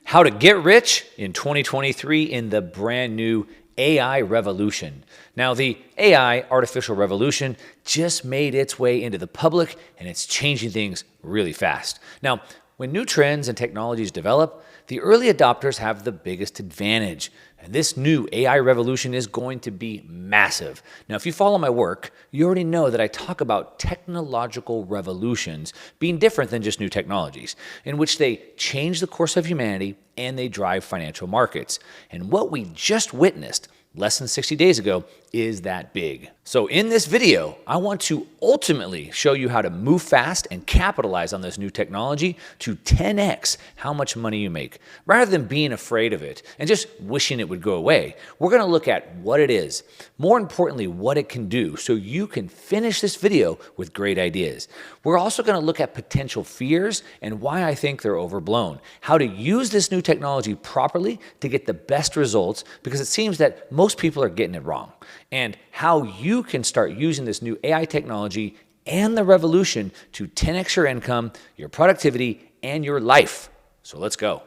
How to get rich in 2023 in the brand new AI revolution. Now, the AI, artificial revolution, just made its way into the public and it's changing things really fast. Now, when new trends and technologies develop, the early adopters have the biggest advantage. And this new AI revolution is going to be massive. Now, if you follow my work, you already know that I talk about technological revolutions being different than just new technologies, in which they change the course of humanity and they drive financial markets. And what we just witnessed less than 60 days ago is that big. So in this video, I want to ultimately show you how to move fast and capitalize on this new technology to 10x how much money you make. Rather than being afraid of it and just wishing it would go away, we're going to look at what it is, more importantly, what it can do so you can finish this video with great ideas. We're also going to look at potential fears and why I think they're overblown, how to use this new technology properly to get the best results, because it seems that most people are getting it wrong, and how you can start using this new AI technology and the revolution to 10x your income, your productivity, and your life. So let's go.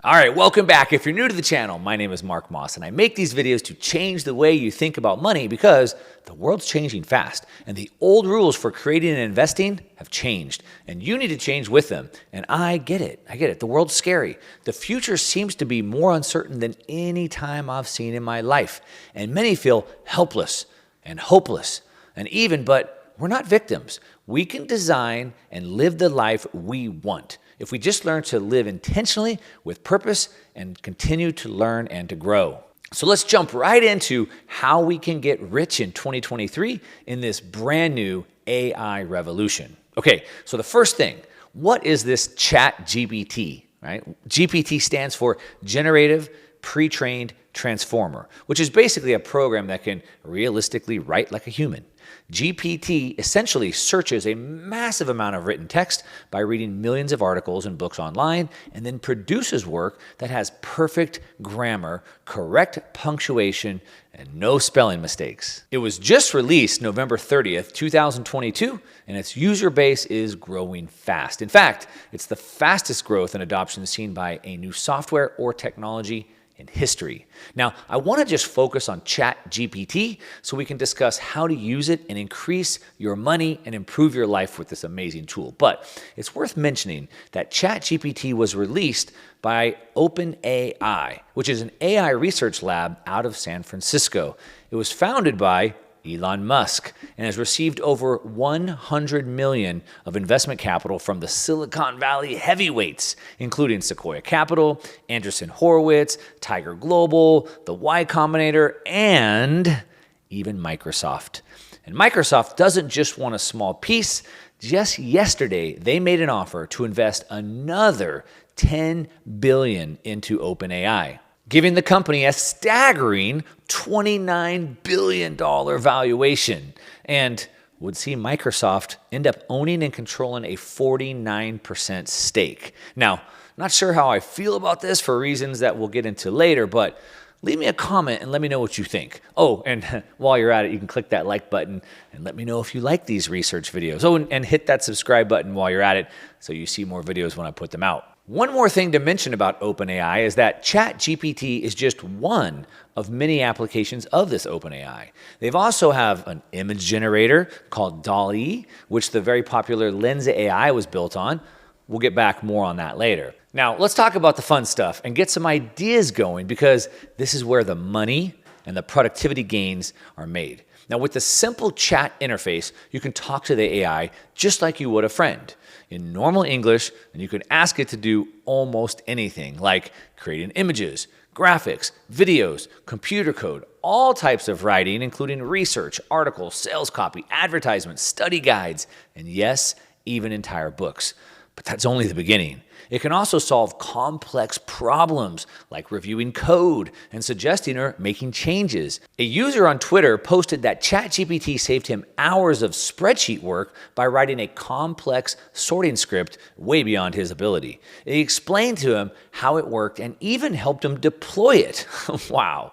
All right, welcome back. If you're new to the channel, my name is Mark Moss, and I make these videos to change the way you think about money because the world's changing fast, and the old rules for creating and investing have changed, and you need to change with them. And I get it. The world's scary. The future seems to be more uncertain than any time I've seen in my life, and many feel helpless and hopeless, but we're not victims. We can design and live the life we want if we just learn to live intentionally with purpose and continue to learn and to grow. So let's jump right into how we can get rich in 2023 in this brand new AI revolution. Okay, so the first thing, what is this Chat GPT, right? GPT stands for Generative Pre-trained Transformer, which is basically a program that can realistically write like a human. GPT essentially searches a massive amount of written text by reading millions of articles and books online, and then produces work that has perfect grammar, correct punctuation, and no spelling mistakes. It was just released November 30th, 2022, and its user base is growing fast. In fact, it's the fastest growth and adoption seen by a new software or technology in history. Now, I want to just focus on Chat GPT so we can discuss how to use it and increase your money and improve your life with this amazing tool. But it's worth mentioning that Chat GPT was released by OpenAI, which is an AI research lab out of San Francisco. It was founded by Elon Musk and has received over 100 million of investment capital from the Silicon Valley heavyweights, including Sequoia Capital, Andreessen Horowitz, Tiger Global, the Y Combinator, and even Microsoft. And Microsoft doesn't just want a small piece. Just yesterday, they made an offer to invest another $10 billion into OpenAI, giving the company a staggering $29 billion valuation, and would see Microsoft end up owning and controlling a 49% stake. Now, not sure how I feel about this for reasons that we'll get into later, but leave me a comment and let me know what you think. Oh, and while you're at it, you can click that like button and let me know if you like these research videos. Oh, and hit that subscribe button while you're at it so you see more videos when I put them out. One more thing to mention about OpenAI is that Chat GPT is just one of many applications of this OpenAI. They've also have an image generator called DALL-E, which the very popular Lensa AI was built on. We'll get back more on that later. Now, let's talk about the fun stuff and get some ideas going, because this is where the money and the productivity gains are made. Now, with the simple chat interface, you can talk to the AI just like you would a friend in normal English, and you can ask it to do almost anything, like creating images, graphics, videos, computer code, all types of writing, including research, articles, sales copy, advertisements, study guides, and yes, even entire books. But that's only the beginning. It can also solve complex problems like reviewing code and suggesting or making changes. A user on Twitter posted that ChatGPT saved him hours of spreadsheet work by writing a complex sorting script way beyond his ability. It explained to him how it worked and even helped him deploy it. Wow.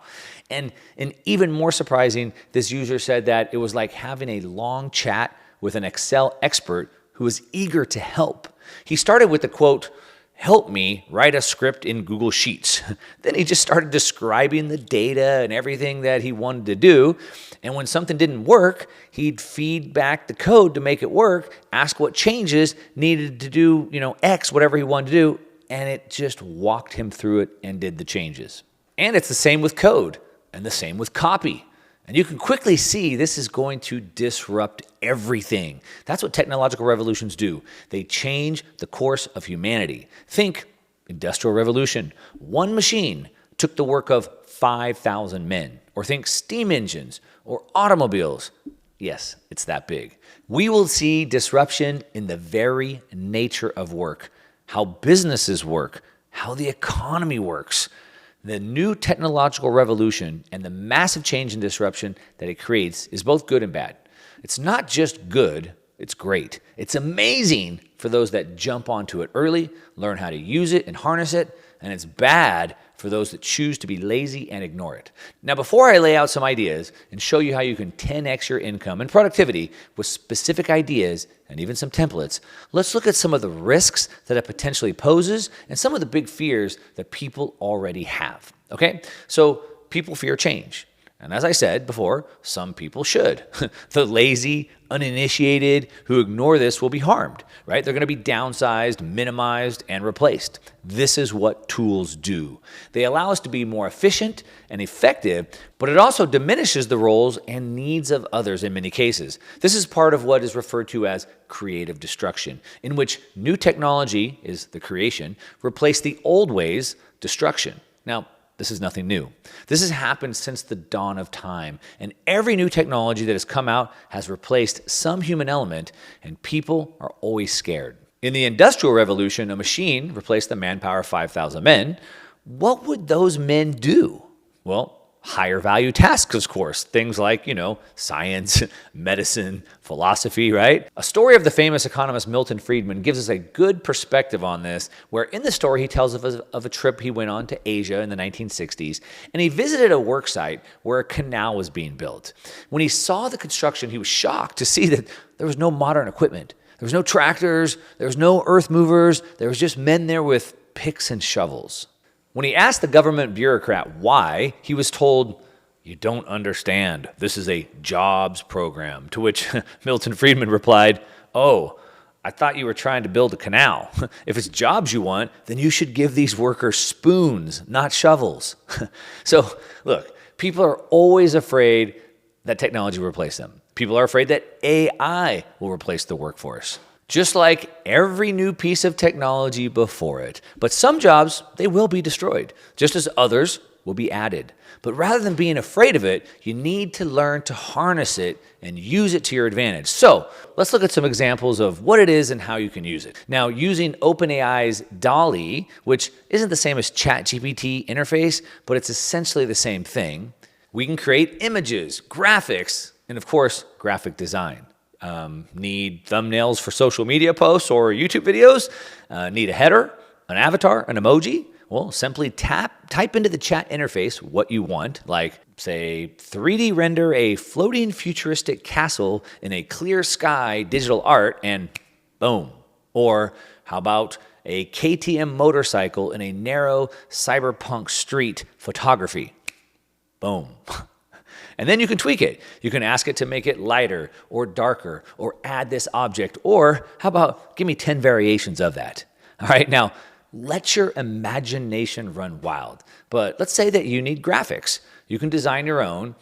And even more surprising, this user said that it was like having a long chat with an Excel expert who was eager to help. He started with the quote, help me write a script in Google Sheets. Then he just started describing the data and everything that he wanted to do. And when something didn't work, he'd feed back the code to make it work, ask what changes needed to do, X, whatever he wanted to do, and it just walked him through it and did the changes. And it's the same with code and the same with copy. And you can quickly see this is going to disrupt everything. That's what technological revolutions do. They change the course of humanity. Think Industrial Revolution. One machine took the work of 5,000 men. Or think steam engines or automobiles. Yes, it's that big. We will see disruption in the very nature of work, how businesses work, how the economy works. The new technological revolution and the massive change and disruption that it creates is both good and bad. It's not just good, it's great. It's amazing for those that jump onto it early, learn how to use it and harness it, and it's bad for those that choose to be lazy and ignore it. Now, before I lay out some ideas and show you how you can 10x your income and productivity with specific ideas and even some templates, let's look at some of the risks that it potentially poses and some of the big fears that people already have. Okay? So people fear change. And as I said before, some people should. The lazy, uninitiated who ignore this will be harmed, right? They're going to be downsized, minimized, and replaced. This is what tools do. They allow us to be more efficient and effective, but it also diminishes the roles and needs of others in many cases. This is part of what is referred to as creative destruction, in which new technology is the creation, replace the old ways, destruction. Now, this is nothing new. This has happened since the dawn of time, and every new technology that has come out has replaced some human element, and people are always scared. In the Industrial Revolution, a machine replaced the manpower of 5,000 men. What would those men do? Well, higher value tasks, of course. Things like, science, medicine, philosophy, right? A story of the famous economist Milton Friedman gives us a good perspective on this, where in the story he tells of a trip he went on to Asia in the 1960s, and he visited a work site where a canal was being built. When he saw the construction, he was shocked to see that there was no modern equipment. There was no tractors, there was no earth movers, there was just men there with picks and shovels. When he asked the government bureaucrat why, he was told, "You don't understand. This is a jobs program." To which Milton Friedman replied, "Oh, I thought you were trying to build a canal. If it's jobs you want, then you should give these workers spoons, not shovels." So, look, people are always afraid that technology will replace them. People are afraid that AI will replace the workforce, just like every new piece of technology before it. But some jobs, they will be destroyed, just as others will be added. But rather than being afraid of it, you need to learn to harness it and use it to your advantage. So let's look at some examples of what it is and how you can use it. Now, using OpenAI's DALL-E, which isn't the same as Chat GPT interface, but it's essentially the same thing, we can create images, graphics, and of course, graphic design. Need thumbnails for social media posts or YouTube videos? Need a header, an avatar, an emoji? Well, simply type into the chat interface what you want, like, say, 3D render a floating futuristic castle in a clear sky digital art, and boom. Or how about a KTM motorcycle in a narrow cyberpunk street photography? Boom. And then you can tweak it. You can ask it to make it lighter or darker or add this object, or how about give me 10 variations of that? All right, now let your imagination run wild. But let's say that you need graphics. You can design your own,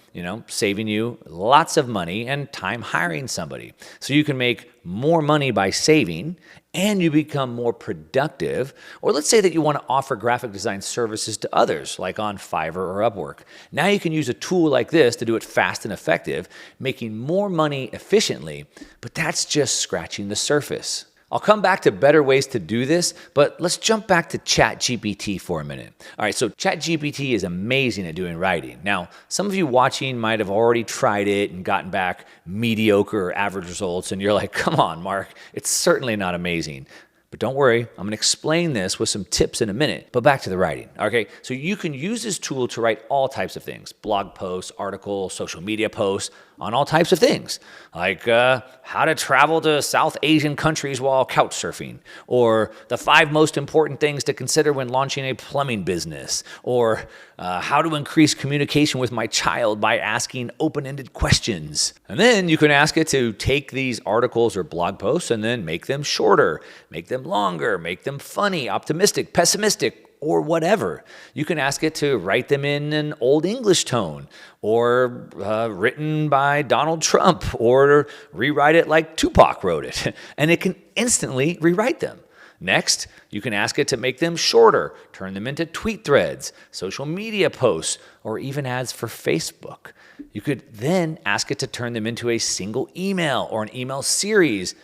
saving you lots of money and time hiring somebody. So you can make more money by saving and you become more productive. Or let's say that you want to offer graphic design services to others, like on Fiverr or Upwork. Now you can use a tool like this to do it fast and effective, making more money efficiently, but that's just scratching the surface. I'll come back to better ways to do this, but let's jump back to Chat GPT for a minute. All right, so Chat GPT is amazing at doing writing. Now, some of you watching might have already tried it and gotten back mediocre or average results, and you're like, come on, Mark, it's certainly not amazing. But don't worry, I'm going to explain this with some tips in a minute. But back to the writing, okay? So you can use this tool to write all types of things: blog posts, articles, social media posts on all types of things, like how to travel to South Asian countries while couch surfing, or the 5 most important things to consider when launching a plumbing business, or how to increase communication with my child by asking open-ended questions. And then you can ask it to take these articles or blog posts and then make them shorter, make them longer, make them funny, optimistic, pessimistic, or whatever. You can ask it to write them in an Old English tone, or written by Donald Trump, or rewrite it like Tupac wrote it, and it can instantly rewrite them. Next, you can ask it to make them shorter, turn them into tweet threads, social media posts, or even ads for Facebook. You could then ask it to turn them into a single email or an email series,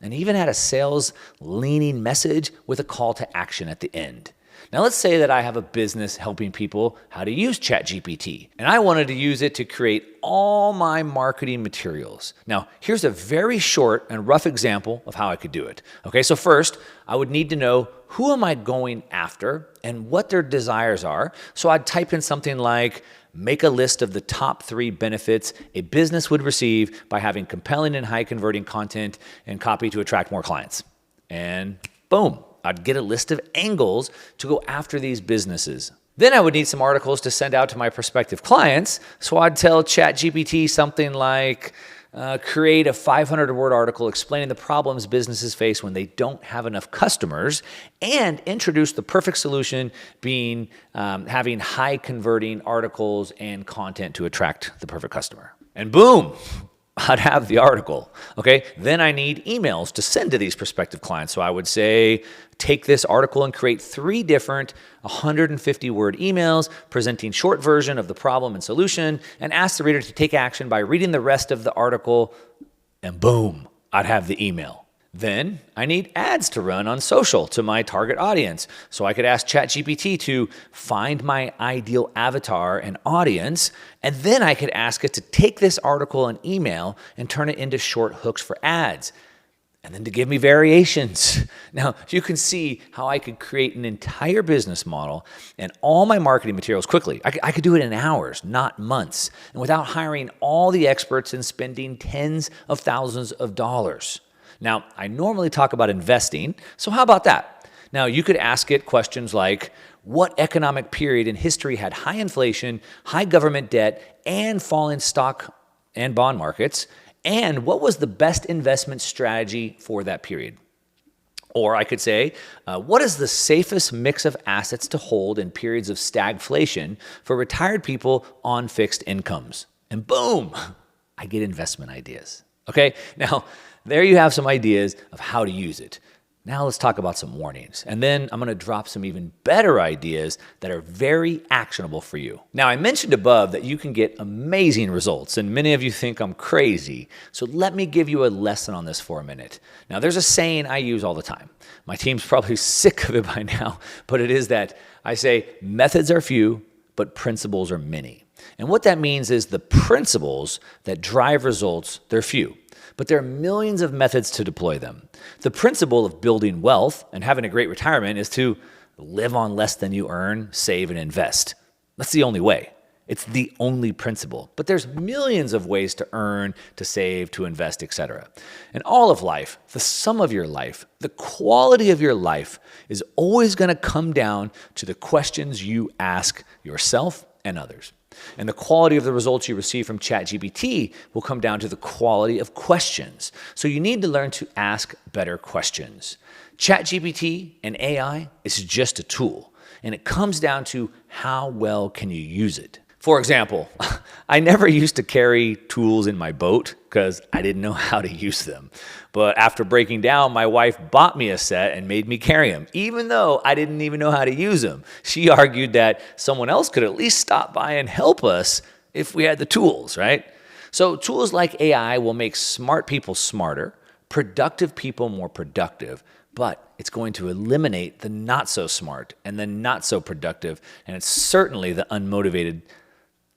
and even add a sales-leaning message with a call to action at the end. Now, let's say that I have a business helping people how to use Chat GPT, and I wanted to use it to create all my marketing materials. Now, here's a very short and rough example of how I could do it. Okay, so first, I would need to know who am I going after and what their desires are. So I'd type in something like, make a list of the top 3 benefits a business would receive by having compelling and high converting content and copy to attract more clients. And boom, I'd get a list of angles to go after these businesses. Then I would need some articles to send out to my prospective clients. So I'd tell Chat GPT something like, create a 500-word article explaining the problems businesses face when they don't have enough customers, and introduce the perfect solution being having high converting articles and content to attract the perfect customer. And boom, I'd have the article, okay? Then I need emails to send to these prospective clients. So I would say, take this article and create 3 different 150-word emails presenting short version of the problem and solution, and ask the reader to take action by reading the rest of the article, and boom, I'd have the email. Then I need ads to run on social to my target audience. So I could ask ChatGPT to find my ideal avatar and audience, and then I could ask it to take this article and email and turn it into short hooks for ads, and then to give me variations. Now, you can see how I could create an entire business model and all my marketing materials quickly. I could do it in hours, not months, and without hiring all the experts and spending tens of thousands of dollars. Now, I normally talk about investing, so how about that? Now, you could ask it questions like, what economic period in history had high inflation, high government debt, and falling stock and bond markets, and what was the best investment strategy for that period? Or I could say, what is the safest mix of assets to hold in periods of stagflation for retired people on fixed incomes? And boom, I get investment ideas. Okay, now, there you have some ideas of how to use it. Now let's talk about some warnings. And then I'm going to drop some even better ideas that are very actionable for you. Now, I mentioned above that you can get amazing results, and many of you think I'm crazy. So let me give you a lesson on this for a minute. Now, there's a saying I use all the time. My team's probably sick of it by now, but it is that I say, methods are few, but principles are many. And what that means is the principles that drive results, they're few, but there are millions of methods to deploy them. The principle of building wealth and having a great retirement is to live on less than you earn, save, and invest. That's the only way. It's the only principle. But there's millions of ways to earn, to save, to invest, etc. And all of life, the sum of your life, the quality of your life is always going to come down to the questions you ask yourself and others. And the quality of the results you receive from ChatGPT will come down to the quality of questions. So you need to learn to ask better questions. ChatGPT and AI is just a tool, and it comes down to how well can you use it. For example, I never used to carry tools in my boat because I didn't know how to use them. But after breaking down, my wife bought me a set and made me carry them, even though I didn't even know how to use them. She argued that someone else could at least stop by and help us if we had the tools, right? So tools like AI will make smart people smarter, productive people more productive, but it's going to eliminate the not so smart and the not so productive, and it's certainly the unmotivated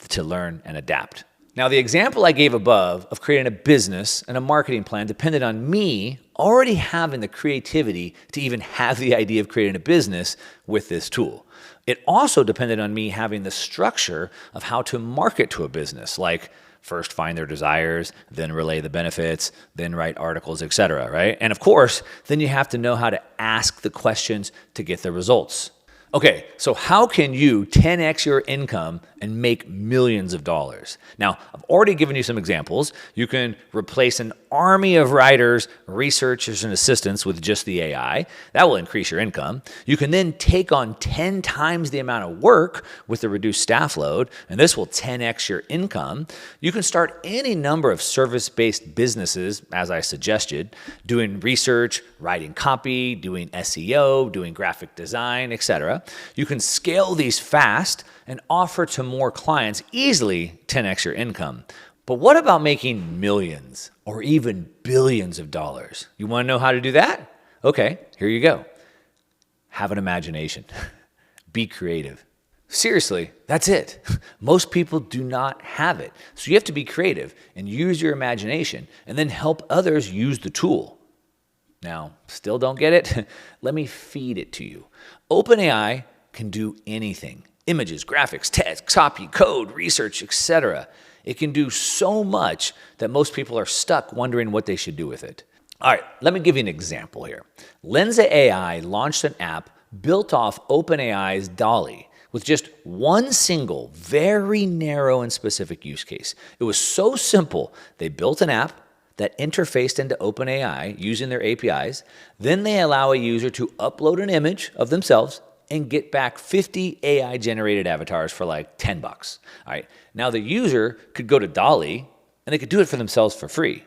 to learn and adapt. Now, the example I gave above of creating a business and a marketing plan depended on me already having the creativity to even have the idea of creating a business with this tool. It also depended on me having the structure of how to market to a business, like first find their desires, then relay the benefits, then write articles, etc., right? And of course, then you have to know how to ask the questions to get the results. Okay, so how can you 10x your income and make millions of dollars? Now, I've already given you some examples. You can replace an army of writers, researchers, and assistants with just the AI. That will increase your income. You can then take on 10 times the amount of work with the reduced staff load, and this will 10x your income. You can start any number of service-based businesses, as I suggested, doing research, writing copy, doing SEO, doing graphic design, etc. You can scale these fast and offer to more clients, easily 10x your income. But what about making millions or even billions of dollars? You want to know how to do that? Okay, here you go. Have an imagination. Be creative. Seriously, that's it. Most people do not have it. So you have to be creative and use your imagination and then help others use the tool. Now, still don't get it? Let me feed it to you. OpenAI can do anything. Images, graphics, text, copy, code, research, etc. It can do so much that most people are stuck wondering what they should do with it. All right, let me give you an example here. Lensa AI launched an app built off OpenAI's DALL-E with just one single, very narrow and specific use case. It was so simple, they built an app that interfaced into OpenAI using their APIs. Then they allow a user to upload an image of themselves and get back 50 AI-generated avatars for like $10. All right, now the user could go to DALL-E and they could do it for themselves for free.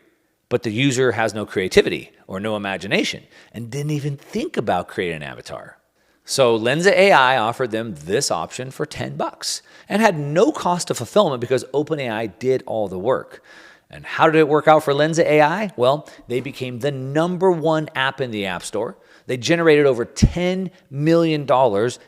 But the user has no creativity or no imagination and didn't even think about creating an avatar. So Lensa AI offered them this option for $10 and had no cost of fulfillment because OpenAI did all the work. And how did it work out for Lensa AI? Well, they became the #1 app in the App Store. They generated over $10 million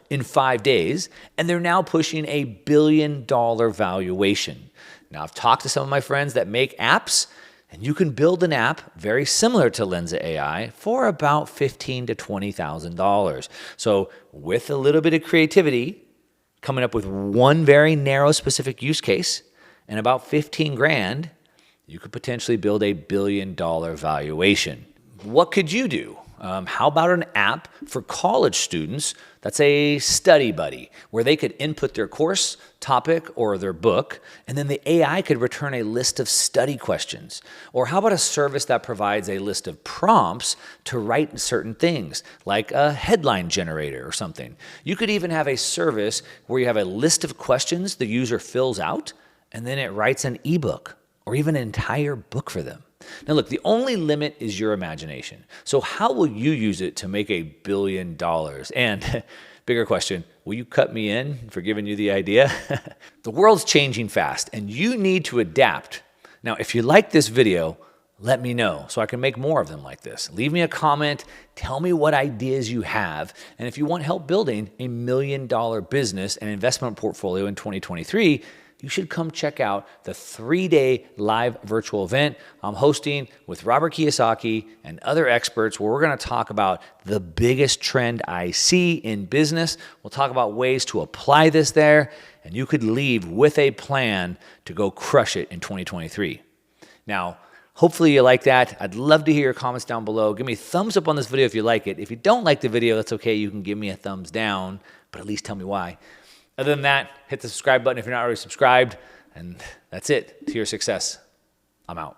in 5 days, and they're now pushing a $1 billion valuation. Now, I've talked to some of my friends that make apps, and you can build an app very similar to Lensa AI for about $15,000 to $20,000. So with a little bit of creativity, coming up with one very narrow specific use case, and about 15 grand, you could potentially build a $1 billion valuation. What could you do? How about an app for college students that's a study buddy, where they could input their course, topic, or their book, and then the AI could return a list of study questions? Or how about a service that provides a list of prompts to write certain things, like a headline generator or something? You could even have a service where you have a list of questions the user fills out, and then it writes an ebook or even an entire book for them. Now look, the only limit is your imagination. So how will you use it to make $1 billion? And bigger question, will you cut me in for giving you the idea? The world's changing fast and you need to adapt. Now, if you like this video, let me know so I can make more of them like this. Leave me a comment, tell me what ideas you have, and if you want help building a $1 million business and investment portfolio in 2023, you should come check out the 3-day live virtual event I'm hosting with Robert Kiyosaki and other experts, where we're going to talk about the biggest trend I see in business. We'll talk about ways to apply this there, and you could leave with a plan to go crush it in 2023. Now, hopefully you like that. I'd love to hear your comments down below. Give me a thumbs up on this video if you like it. If you don't like the video, that's okay. You can give me a thumbs down, but at least tell me why. Other than that, hit the subscribe button if you're not already subscribed, and that's it to your success. I'm out.